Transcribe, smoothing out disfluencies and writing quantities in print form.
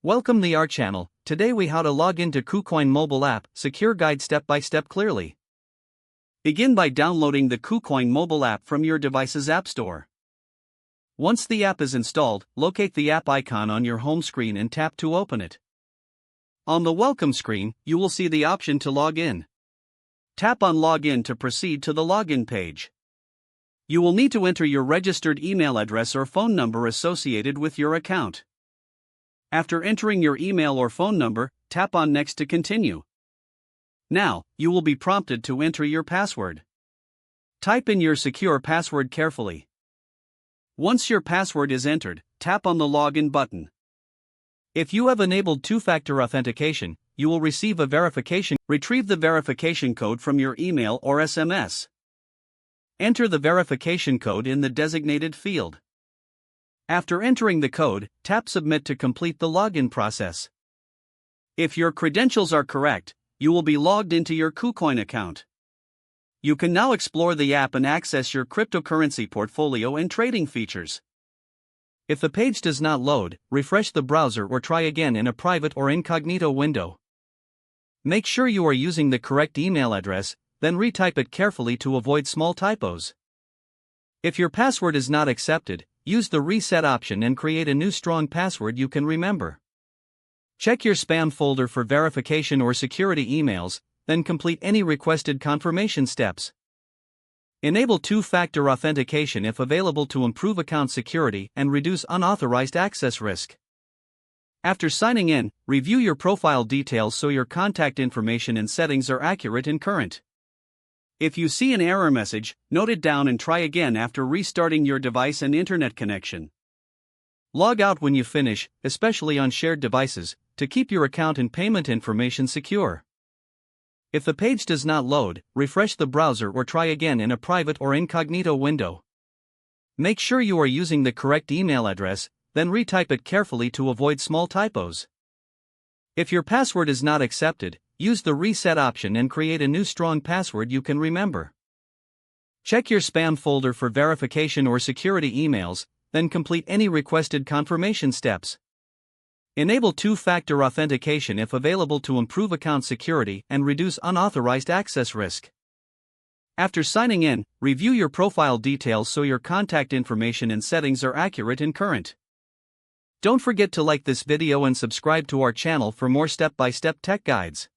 Welcome to our channel. Today we how to log into KuCoin mobile app, secure guide step by step clearly. Begin by downloading the KuCoin mobile app from your device's app store. Once the app is installed, locate the app icon on your home screen and tap to open it. On the welcome screen, you will see the option to log in. Tap on login to proceed to the login page. You will need to enter your registered email address or phone number associated with your account. After entering your email or phone number, tap on Next to continue. Now, you will be prompted to enter your password. Type in your secure password carefully. Once your password is entered, tap on the Login button. If you have enabled two-factor authentication, you will receive a verification. Retrieve the verification code from your email or SMS. Enter the verification code in the designated field. After entering the code, tap Submit to complete the login process. If your credentials are correct, you will be logged into your KuCoin account. You can now explore the app and access your cryptocurrency portfolio and trading features. If the page does not load, refresh the browser or try again in a private or incognito window. Make sure you are using the correct email address, then retype it carefully to avoid small typos. If your password is not accepted, use the reset option and create a new strong password you can remember. Check your spam folder for verification or security emails, then complete any requested confirmation steps. Enable two-factor authentication if available to improve account security and reduce unauthorized access risk. After signing in, review your profile details so your contact information and settings are accurate and current. If you see an error message, note it down and try again after restarting your device and internet connection. Log out when you finish, especially on shared devices, to keep your account and payment information secure. If the page does not load, refresh the browser or try again in a private or incognito window. Make sure you are using the correct email address, then retype it carefully to avoid small typos. If your password is not accepted, use the reset option and create a new strong password you can remember. Check your spam folder for verification or security emails, then complete any requested confirmation steps. Enable two-factor authentication if available to improve account security and reduce unauthorized access risk. After signing in, review your profile details so your contact information and settings are accurate and current. Don't forget to like this video and subscribe to our channel for more step-by-step tech guides.